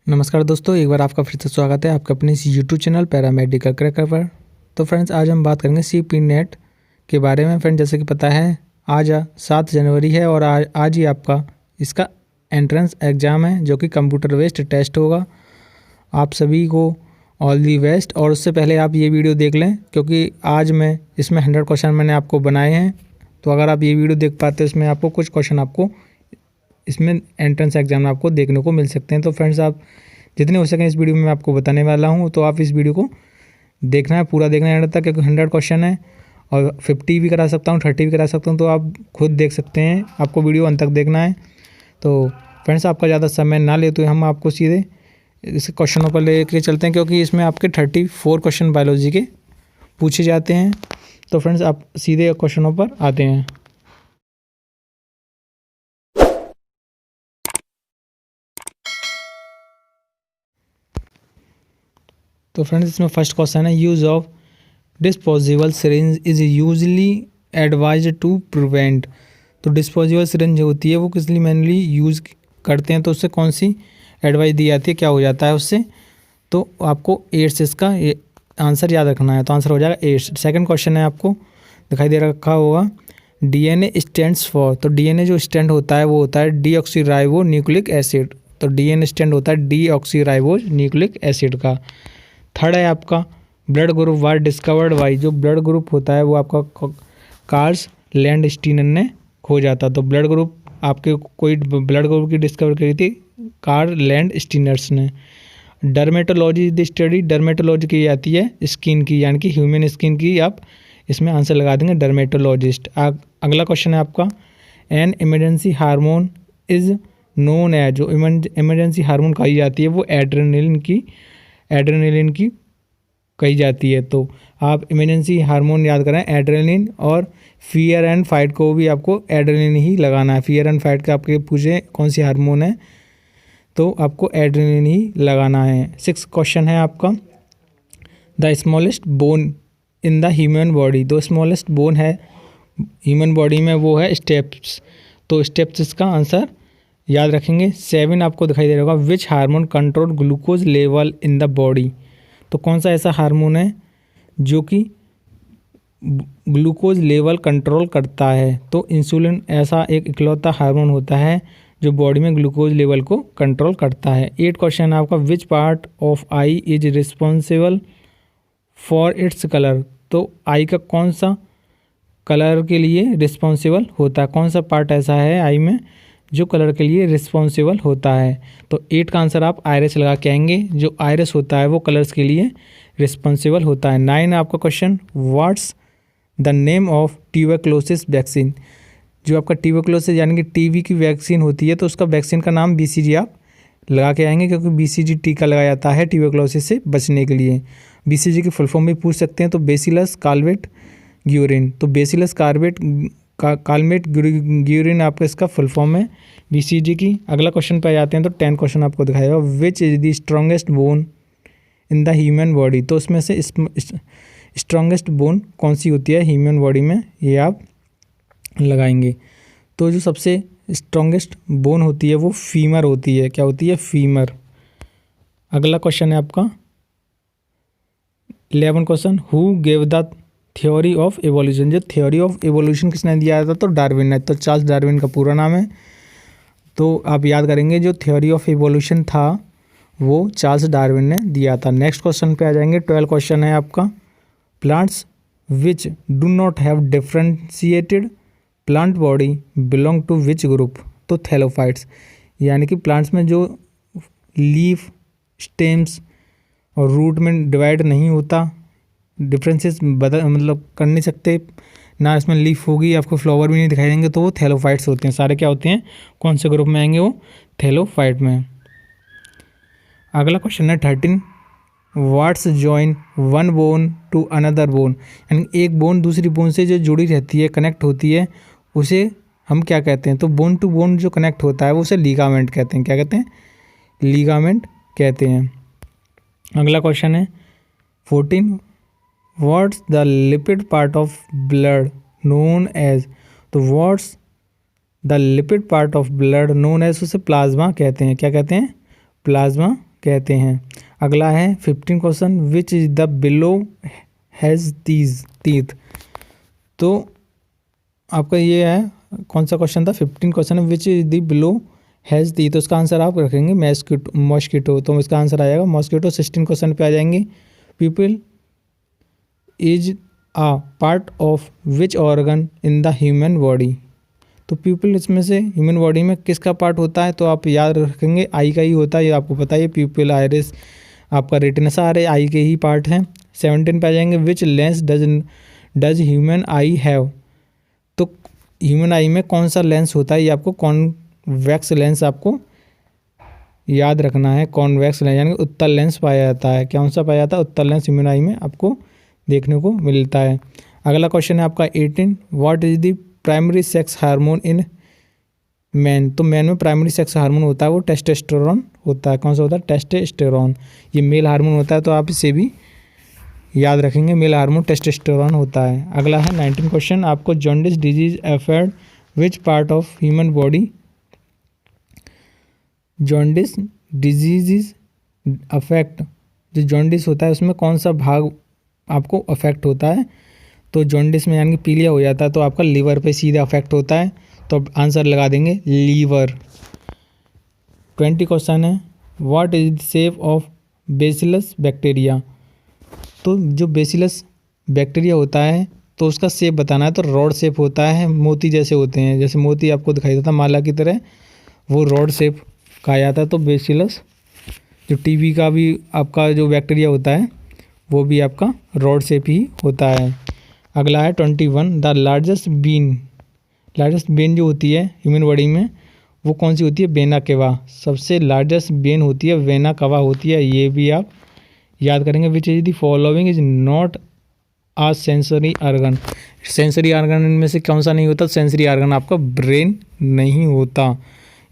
नमस्कार दोस्तों, एक बार आपका फिर से स्वागत है आपके अपने इस यूट्यूब चैनल पैरामेडिकल क्रैकर पर। तो फ्रेंड्स, आज हम बात करेंगे CP नेट के बारे में। फ्रेंड्स, जैसे कि पता है आज 7 जनवरी है और आज ही आपका इसका एंट्रेंस एग्ज़ाम है जो कि कंप्यूटर बेस्ड टेस्ट होगा। आप सभी को ऑल दी बेस्ट। और उससे पहले आप ये वीडियो देख लें क्योंकि आज मैं इसमें 100 क्वेश्चन मैंने आपको बनाए हैं। तो अगर आप ये वीडियो देख पाते हो इसमें आपको कुछ क्वेश्चन आपको इसमें एंट्रेंस एग्जाम में आपको देखने को मिल सकते हैं। तो फ्रेंड्स, आप जितने हो सकें इस वीडियो में मैं आपको बताने वाला हूं, तो आप इस वीडियो को देखना है, पूरा देखना है एंड तक, क्योंकि 100 क्वेश्चन है और 50 भी करा सकता हूं, 30 भी करा सकता हूं। तो आप खुद देख सकते हैं, आपको वीडियो अंत तक देखना है। तो फ्रेंड्स, आपका ज़्यादा समय ना ले तो हम आपको सीधे इस क्वेश्चनों पर लेके चलते हैं, क्योंकि इसमें आपके 34 क्वेश्चन बायोलॉजी के पूछे जाते हैं। तो फ्रेंड्स, आप सीधे क्वेश्चनों पर आते हैं। तो फ्रेंड्स, इसमें फर्स्ट क्वेश्चन है, use of disposable syringe is usually advised to prevent. तो डिस्पोजेबल सिरिंज जो होती है वो किस लिए मेनली यूज़ करते हैं, तो उससे कौन सी एडवाइस दी जाती है, क्या हो जाता है उससे। तो आपको एड्स इसका आंसर याद रखना है। तो आंसर हो जाएगा एड्स। सेकंड क्वेश्चन है, आपको दिखाई दे रखा होगा, DNA स्टैंड्स फॉर। तो DNA जो स्टैंड होता है वो होता है डीऑक्सीराइबो न्यूक्लिक एसिड। तो DNA स्टैंड होता है डीऑक्सीराइबो न्यूक्लिक एसिड का। थर्ड है आपका, blood group war discovered by. जो ब्लड ग्रुप होता है वो आपका कार्ल्स लैंडस्टीनर ने खोजा था। तो ब्लड ग्रुप आपके कोई ब्लड ग्रुप की डिस्कवर करी थी कार्ल लैंडस्टीनर्स ने। डर्मेटोलॉजी द स्टडी, डर्मेटोलॉजी की जाती है स्किन की, यानी कि ह्यूमन स्किन की। आप इसमें आंसर लगा देंगे डर्मेटोलॉजिस्ट। अगला क्वेश्चन है आपका, an emergency hormone is known है। जो इमरजेंसी हार्मोन कही जाती है वो एड्रेनलिन की कही जाती है। तो आप इमरजेंसी हार्मोन याद करें एड्रेनलिन, और फियर एंड फाइट को भी आपको एड्रेनलिन ही लगाना है। फियर एंड फाइट का आपके पूछे कौन सी हार्मोन है, तो आपको एड्रेनलिन ही लगाना है। 6 क्वेश्चन है आपका, the smallest bone in the human body. तो स्मॉलेस्ट बोन है ह्यूमन बॉडी में वो है स्टेप्स। तो स्टेप्स इसका आंसर याद रखेंगे। 7 आपको दिखाई दे रहा होगा, which hormone control glucose level in the body. तो कौन सा ऐसा हार्मोन है जो कि ग्लूकोज लेवल कंट्रोल करता है। तो इंसुलिन ऐसा एक इकलौता हार्मोन होता है जो बॉडी में ग्लूकोज लेवल को कंट्रोल करता है। 8 क्वेश्चन है आपका, which part of I is responsible for its colour. तो आई का कौन सा कलर के लिए रिस्पॉन्सिबल होता है, कौन सा पार्ट ऐसा है आई में जो कलर के लिए रिस्पॉन्सिबल होता है। तो 8 का आंसर आप आयरस लगा के आएंगे। जो आयरस होता है वो कलर्स के लिए रिस्पॉन्सिबल होता है। 9 आपका question, what's the name of tuberculosis vaccine. जो आपका ट्यूबरक्लोसिस यानी कि टीबी की वैक्सीन होती है, तो उसका वैक्सीन का नाम BCG आप लगा के आएंगे, क्योंकि BCG टीका लगाया जाता है ट्यूबरक्लोसिस से बचने के लिए। BCG की फुल फॉर्म भी पूछ सकते हैं, तो बेसिलस काल्वेट ग्यूरिन। तो बेसिलस काल्मेट ग्यूरिन आपका इसका फुल फॉर्म है BCG की। अगला क्वेश्चन पे आ जाते हैं। तो 10 क्वेश्चन आपको दिखाएगा, which is the strongest bone in the human body. तो उसमें से स्ट्रॉन्गेस्ट बोन कौन सी होती है ह्यूमन बॉडी में, ये आप लगाएंगे। तो जो सबसे स्ट्रॉन्गेस्ट बोन होती है वो फीमर होती है। क्या होती है? फीमर। अगला क्वेश्चन है आपका 11 question, who gave the theory of evolution. जो थ्योरी ऑफ एवोल्यूशन किसने दिया था, तो डार्विन ने। तो चार्ल्स डार्विन का पूरा नाम है। तो आप याद करेंगे जो थ्योरी ऑफ एवोल्यूशन था वो चार्ल्स डार्विन ने दिया था। नेक्स्ट क्वेश्चन पे आ जाएंगे। 12 क्वेश्चन है आपका, plants which do not have differentiated plant body belong to which group. तो थैलोफाइट्स, यानी कि प्लांट्स में जो लीफ, स्टेम्स और रूट में डिवाइड नहीं होता, डिफरेंसेस मतलब कर नहीं सकते ना, इसमें लीफ होगी, आपको फ्लावर भी नहीं दिखाई देंगे, तो वो थैलोफाइट्स होते हैं। सारे क्या होते हैं, कौन से ग्रुप में आएंगे, वो थैलोफाइट में। अगला क्वेश्चन है 13, what's join one bone to another bone. यानी एक बोन दूसरी बोन से जो जुड़ी रहती है, कनेक्ट होती है, उसे हम क्या कहते हैं। तो बोन टू बोन जो कनेक्ट होता है वो उसे लीगामेंट कहते हैं। क्या कहते हैं? लीगामेंट कहते हैं। अगला क्वेश्चन है 14, what's the lipid part of blood known as. तो what's the lipid part of blood known as, उसे प्लाज्मा कहते हैं। क्या कहते हैं? प्लाज्मा कहते हैं। अगला है 15 question, which is the below has teeth. तो आपका ये है, कौन सा क्वेश्चन था, 15 क्वेश्चन है, विच is the below has teeth. तो इसका आंसर आप रखेंगे मॉस्किटो, तो इसका आंसर आएगा मॉस्किटो। 16 क्वेश्चन पे आ जाएंगे, pupil is a part of which organ in the human body. तो पीपल इसमें से ह्यूमन बॉडी में किसका पार्ट होता है, तो आप याद रखेंगे आई का ही होता है, ये आपको पता है। पीपल, आयरिस, आपका रेटिना, सारे आई के ही पार्ट हैं। 17 पे आ जाएंगे, which lens does human I have. तो ह्यूमन आई में कौन सा लेंस होता है, ये आपको कॉन्वेक्स लेंस आपको याद रखना है। कॉन्वेक्स लेंस यानी उत्तल लेंस पाया जाता है। कौन सा पाया जाता है, उत्तल लेंस ह्यूमन आई में आपको देखने को मिलता है। अगला क्वेश्चन है आपका 18, what is the primary sex hormone in man. तो मैन में प्राइमरी सेक्स हार्मोन होता है वो टेस्टोस्टेरोन होता है। कौन सा होता है, टेस्टोस्टेरोन। ये मेल हार्मोन होता है, तो आप इसे भी याद रखेंगे, मेल हार्मोन टेस्टोस्टेरोन होता है। अगला है 19 क्वेश्चन, आपको jaundice disease affect which part of human body. Jaundice disease affect, जो जॉन्डिस होता है उसमें कौन सा भाग आपको अफेक्ट होता है। तो जॉन्डिस में यानी कि पीलिया हो जाता है, तो आपका लीवर पे सीधा अफेक्ट होता है, तो अब आंसर लगा देंगे लीवर। 20 क्वेश्चन है, what is the shape of bacillus bacteria. तो जो बेसिलस बैक्टीरिया होता है तो उसका शेप बताना है, तो रॉड शेप होता है, मोती जैसे होते हैं, जैसे मोती आपको दिखाई देता है माला की तरह, वो रॉड शेप कहा जाता है। तो बेसिलस, जो टीबी का भी आपका जो बैक्टीरिया होता है वो भी आपका रॉड शेप ही होता है। अगला है 21, द लार्जेस्ट बेन जो होती है ह्यूमन बॉडी में वो कौन सी होती है, वेना केवा। सबसे लार्जेस्ट बेन होती है वेना कवा होती है, ये भी आप याद करेंगे। Which is the following is not a sensory organ. Sensory organ में से कौन सा नहीं होता, सेंसरी आर्गन आपका ब्रेन नहीं होता,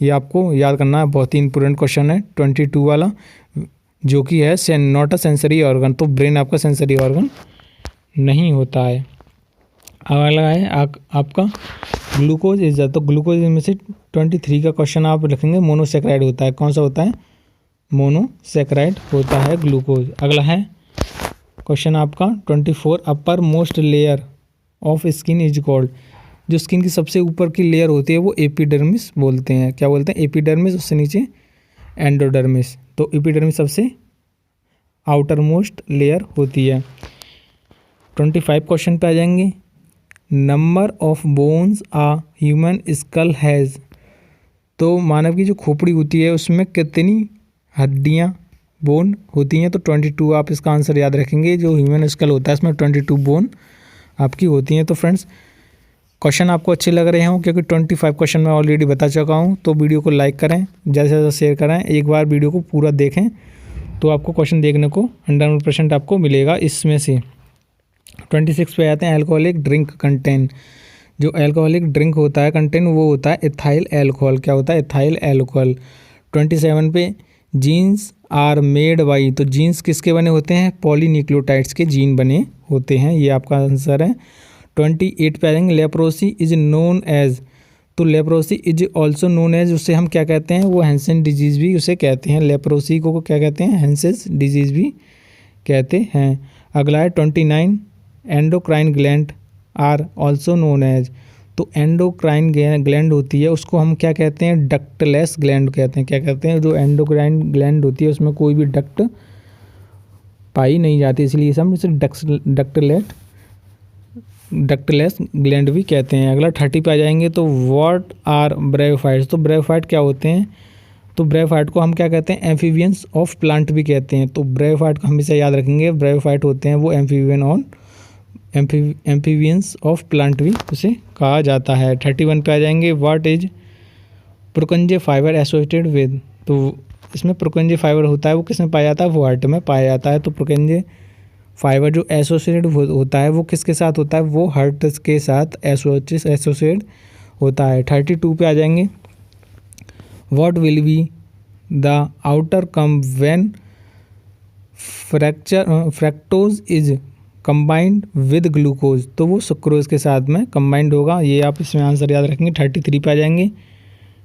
ये आपको याद करना है। बहुत ही इंपॉर्टेंट क्वेश्चन है 22 वाला, जो कि है नॉट अ सेंसरी ऑर्गन। तो ब्रेन आपका सेंसरी ऑर्गन नहीं होता है। अगला है आपका ग्लूकोज इज, तो ग्लूकोज में से 23 का क्वेश्चन आप रखेंगे, मोनोसेक्राइड होता है। कौन सा होता है, मोनोसेक्राइड होता है ग्लूकोज। अगला है क्वेश्चन आपका 24, upper most layer of skin is called. जो स्किन की सबसे ऊपर की लेयर होती है वो एपिडर्मिस बोलते हैं। क्या बोलते हैं, एपिडर्मिस, उससे नीचे एंडोडर्मिस। तो एपिडर्मिस सबसे आउटर मोस्ट लेयर होती है। 25 क्वेश्चन पे आ जाएंगे, number of bones a human skull has. तो मानव की जो खोपड़ी होती है उसमें कितनी हड्डियाँ, बोन होती हैं, तो 22 आप इसका आंसर याद रखेंगे। जो ह्यूमन स्कल होता है इसमें 22 बोन आपकी होती हैं। तो फ्रेंड्स, क्वेश्चन आपको अच्छे लग रहे हों, क्योंकि 25 क्वेश्चन मैं ऑलरेडी बता चुका हूँ, तो वीडियो को लाइक करें, ज़्यादा से ज़्यादा शेयर करें, एक बार वीडियो को पूरा देखें तो आपको क्वेश्चन देखने को 100% आपको मिलेगा इसमें से। 26 पे आते हैं, अल्कोहलिक ड्रिंक कंटेन। जो अल्कोहलिक ड्रिंक होता है कंटेन वो होता है इथाइल एल्कोहल। क्या होता है, इथाइल एल्कोहल। 27 पे, जीन्स आर मेड बाई। तो जीन्स किसके बने होते हैं, पॉलीन्यूक्लियोटाइड्स के जीन बने होते हैं, ये आपका आंसर है। 28 पे आएंगे, लेप्रोसी इज नोन एज। तो leprosy is also known as, उससे हम क्या कहते हैं, वो हैंसेन डिजीज़ भी उसे कहते हैं। लेप्रोसी को क्या कहते हैं, हैंसेस डिजीज़ भी कहते हैं। अगला है 29, endocrine gland are also known as. तो एंडोक्राइन ग्लैंड होती है उसको हम क्या कहते हैं, डक्टलेस ग्लैंड कहते हैं। क्या कहते हैं, जो एंडोक्राइन ग्लैंड होती है उसमें कोई भी डक्ट पाई नहीं जाती, इसलिए हम इसे डक्टलेस ग्लैंड भी कहते हैं। अगला 30 पे आ जाएंगे, तो व्हाट आर ब्रायोफाइट्स। तो ब्रायोफाइट क्या होते हैं, तो ब्रायोफाइट को हम क्या कहते हैं, एम्फीबियंस ऑफ प्लांट भी कहते हैं। तो ब्रायोफाइट को हमेशा याद रखेंगे, ब्रायोफाइट होते हैं वो एम्फीबियंस ऑफ प्लांट भी उसे कहा जाता है। 31 पे आ जाएंगे, what is Purkinje fiber associated with. तो इसमें प्रोकंजे फाइबर होता है वो किस में पाया जाता है, वो हार्ट में पाया जाता है। तो प्रोकंजे फाइबर जो एसोसिएटेड होता है वो किसके साथ होता है, वो हार्ट के साथ एसोसिएट होता है। 32 पे आ जाएंगे, what will be the outer come when fructose is combined with glucose. तो वो सुक्रोज के साथ में कंबाइंड होगा, ये आप इसमें आंसर याद रखेंगे। 33 पे आ जाएंगे,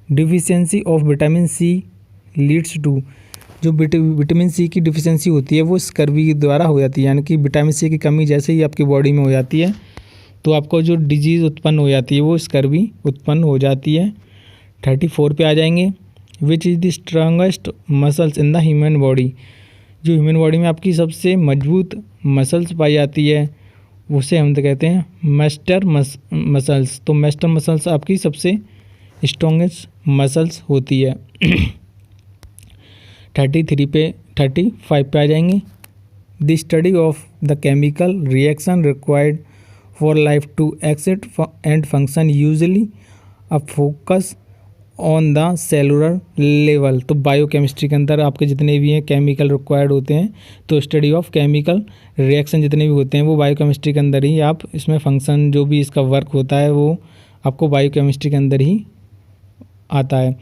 deficiency of vitamin C leads to. जो विटामिन सी की डिफिशियंसी होती है वो स्कर्वी के द्वारा हो जाती है, यानी कि विटामिन सी की कमी जैसे ही आपकी बॉडी में हो जाती है तो आपको जो डिजीज़ उत्पन्न हो जाती है वो स्कर्वी उत्पन्न हो जाती है। 34 पे आ जाएंगे। Which is the strongest muscles in the human body, जो ह्यूमन बॉडी में आपकी सबसे मजबूत मसल्स पाई जाती है उसे हम तो कहते हैं मैस्टर मसल्स। तो मैस्टर मसल्स आपकी सबसे स्ट्रॉन्गेस्ट मसल्स होती है। 35 पे आ जाएंगे। The study of the chemical reaction required for life to exist and function usually a focus on the cellular level. तो बायोकेमिस्ट्री के अंदर आपके जितने भी हैं केमिकल रिक्वायर्ड होते हैं, तो स्टडी ऑफ केमिकल रिएक्शन जितने भी होते हैं वो बायोकेमिस्ट्री के अंदर ही आप इसमें फंक्शन जो भी इसका वर्क होता है वो आपको बायोकेमिस्ट्री के अंदर ही आता है।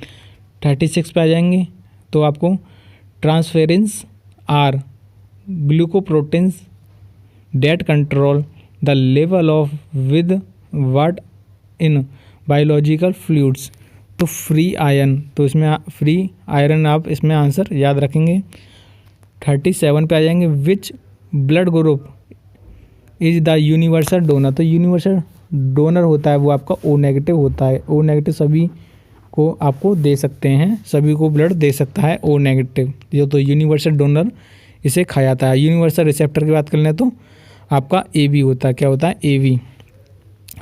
36 पे आ जाएंगे। तो आपको transferrins are glucoproteins that control the level of with what in biological fluids. तो फ्री आयरन, तो इसमें फ्री आयरन आप इसमें आंसर याद रखेंगे। 37 पे आ जाएंगे। Which blood group is the universal donor. तो यूनिवर्सल डोनर होता है वो आपका ओ नेगेटिव होता है। ओ नेगेटिव सभी को आपको दे सकते हैं, सभी को ब्लड दे सकता है ओ नेगेटिव, जो तो यूनिवर्सल डोनर इसे खा जाता है। यूनिवर्सल रिसेप्टर की बात कर लें तो आपका ए बी होता है, क्या होता है ए बी।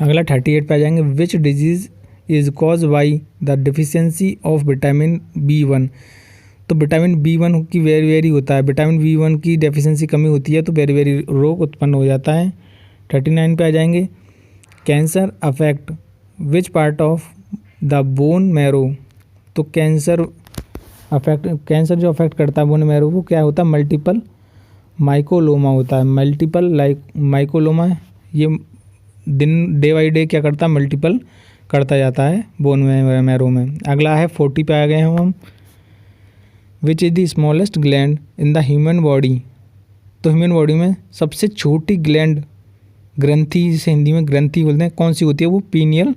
अगला 38 पे आ जाएंगे। Which disease is cause by the deficiency of vitamin B1। तो विटामिन B1 की वेरी होता है, विटामिन B1 की डेफिशिएंसी कमी होती है तो वेरी रोग उत्पन्न हो जाता है। 39 पे आ जाएंगे। Cancer affect which part of the bone marrow. तो कैंसर जो अफेक्ट करता है बोन मैरो वो क्या होता है मल्टीपल माइकोलोमा होता है। मल्टीपल माइकोलोमा ये डे बाई डे क्या करता है मल्टीपल करता जाता है बोन मैरो में। अगला है 40 पे आ गए हम। Which is the smallest gland in the human body. तो ह्यूमन बॉडी में सबसे छोटी ग्लैंड ग्रंथि, जिसे हिंदी में ग्रंथि बोलते हैं, कौन सी होती है वो पीनियल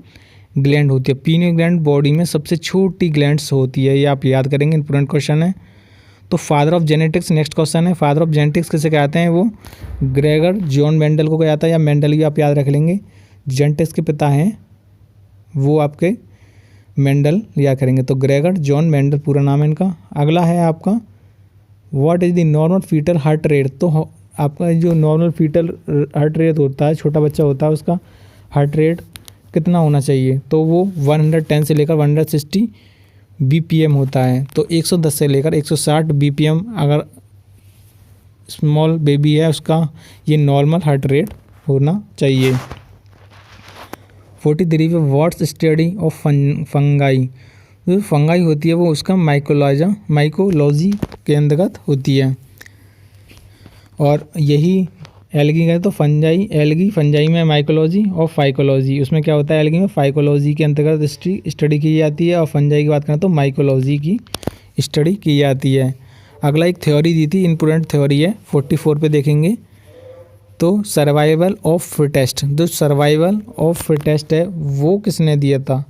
ग्लैंड होती है। पीनियल ग्लैंड बॉडी में सबसे छोटी ग्लैंड्स होती है, ये आप याद करेंगे, इंपॉर्टेंट क्वेश्चन है। तो father of genetics next question है। फादर ऑफ जेनेटिक्स किसे कहते हैं वो ग्रेगर जॉन मेंडल को कहता है, या मेंडल भी आप याद रख लेंगे। जेनेटिक्स के पिता हैं वो आपके मेंडल याद करेंगे। तो ग्रेगर जॉन मेंडल पूरा नाम है इनका। अगला है आपका what is the normal fetal heart rate. तो आपका जो नॉर्मल फीटल हार्ट रेट होता है, छोटा बच्चा होता है उसका हार्ट रेट कितना होना चाहिए, तो वो 110 से लेकर 160 BPM होता है। तो 110 से लेकर 160 BPM अगर स्मॉल बेबी है उसका ये नॉर्मल हार्ट रेट होना चाहिए। 43 पे व्हाट्स स्टडी ऑफ फंगाई। जो फंगाई होती है वो उसका माइकोलॉजी के अंतर्गत होती है। और यही एल्गी का तो फंजाई में माइकोलॉजी और फाइकोलॉजी, उसमें क्या होता है एल्गी में फाइकोलॉजी के अंतर्गत स्टडी की जाती है, और फंजाई की बात करें तो माइकोलॉजी की स्टडी की जाती है। अगला एक थ्योरी दी थी, इम्पोर्टेंट थ्योरी है, 44 पे देखेंगे। तो सर्वाइवल ऑफ फिटेस्ट, जो सर्वाइवल ऑफ फिटेस्ट है वो किसने दिया था,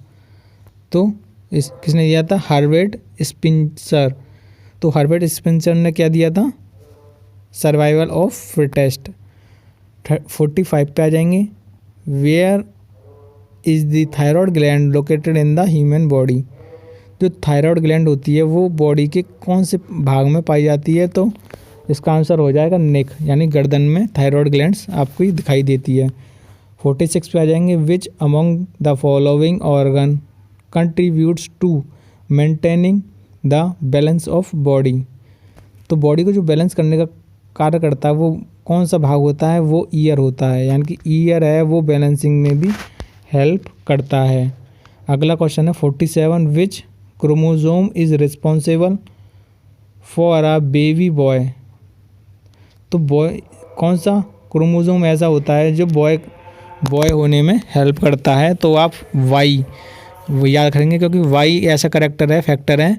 तो किसने दिया था हर्बर्ट स्पेंसर। तो हर्बर्ट स्पेंसर ने क्या दिया था सर्वाइवल ऑफ फिटेस्ट। 45 पे आ जाएंगे। Where is the thyroid gland located in the human body. जो थायराइड ग्लैंड होती है वो बॉडी के कौन से भाग में पाई जाती है, तो इसका आंसर हो जाएगा नेक, यानी गर्दन में थायराइड ग्लैंड्स आपको दिखाई देती है। 46 पे आ जाएंगे। Which among the following organ contributes to maintaining the balance of body. तो बॉडी को जो बैलेंस करने का कार्य करता है वो कौन सा भाग होता है, वो ईयर होता है, यानी कि ईयर है वो बैलेंसिंग में भी हेल्प करता है। अगला क्वेश्चन है 47। Which chromosome is responsible for a baby boy. तो बॉय कौन सा क्रोमोसोम ऐसा होता है जो बॉय होने में हेल्प करता है, तो आप वाई वो याद करेंगे, क्योंकि वाई ऐसा करेक्टर है फैक्टर है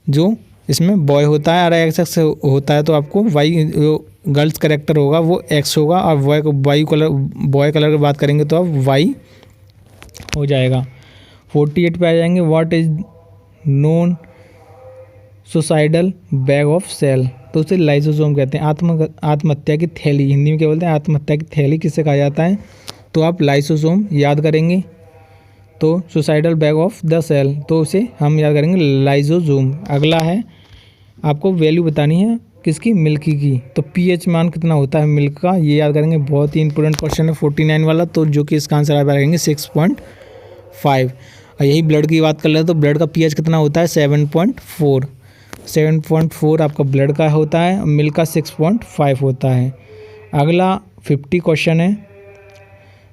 जो इसमें बॉय होता है, और एक्स होता है तो आपको वाई जो गर्ल्स करेक्टर होगा वो एक्स होगा, और बॉय कलर की बात करेंगे तो आप वाई हो जाएगा। 48 पे आ जाएंगे। What is known suicidal bag of cell, तो उसे लाइसोसोम कहते हैं। आत्महत्या की थैली, हिंदी में क्या बोलते हैं, आत्महत्या की थैली किसे कहा जाता है, तो आप लाइसोसोम याद करेंगे। तो suicidal bag of the cell, तो उसे हम याद करेंगे लाइसोसोम। अगला है आपको वैल्यू बतानी है किसकी, मिल्क की। तो पीएच मान कितना होता है मिल्क का, ये याद करेंगे। बहुत ही इंपॉर्टेंट क्वेश्चन है 49 वाला, तो जो कि इसका आंसर आप रहेंगे 6.5। और यही ब्लड की बात कर ले तो ब्लड का पीएच कितना होता है 7.4। 7.4 आपका ब्लड का होता है, मिल्क का 6.5 होता है। अगला 50 क्वेश्चन है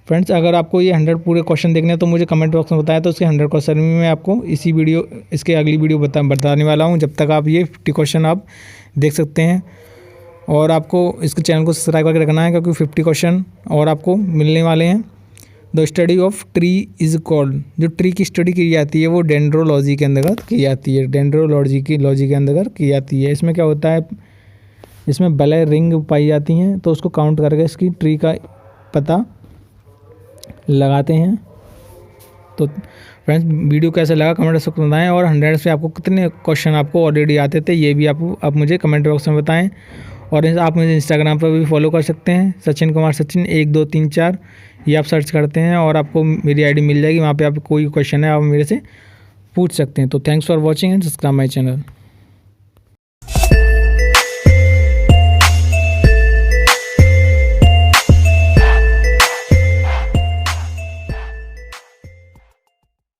फ्रेंड्स। अगर आपको ये 100 पूरे क्वेश्चन देखने हैं तो मुझे कमेंट बॉक्स में बताया, तो उसके 100 क्वेश्चन में मैं आपको इसके अगली वीडियो बताने वाला हूँ। जब तक आप ये 50 क्वेश्चन आप देख सकते हैं, और आपको इसके चैनल को सब्सक्राइब करके रखना है, क्योंकि 50 क्वेश्चन और आपको मिलने वाले हैं। The study of tree is called, जो ट्री की स्टडी की जाती है वो डेंड्रोलॉजी के अंतर्गत की जाती है। डेंड्रोलॉजी के अंतर्गत की जाती है। इसमें क्या होता है, इसमें बलय रिंग पाई जाती हैं, तो उसको काउंट करके इसकी ट्री का पता लगाते हैं। तो फ्रेंड्स वीडियो कैसा लगा कमेंट बॉक्स में बताएं, और 100 से आपको कितने क्वेश्चन आपको ऑलरेडी आते थे ये भी आप मुझे कमेंट बॉक्स में बताएं। और आप मुझे इंस्टाग्राम पर भी फॉलो कर सकते हैं, सचिन कुमार सचिन 1 2 3 4 ये आप सर्च करते हैं और आपको मेरी आईडी मिल जाएगी। वहाँ पे आप कोई क्वेश्चन है आप मेरे से पूछ सकते हैं। तो thanks for watching and subscribe my channel.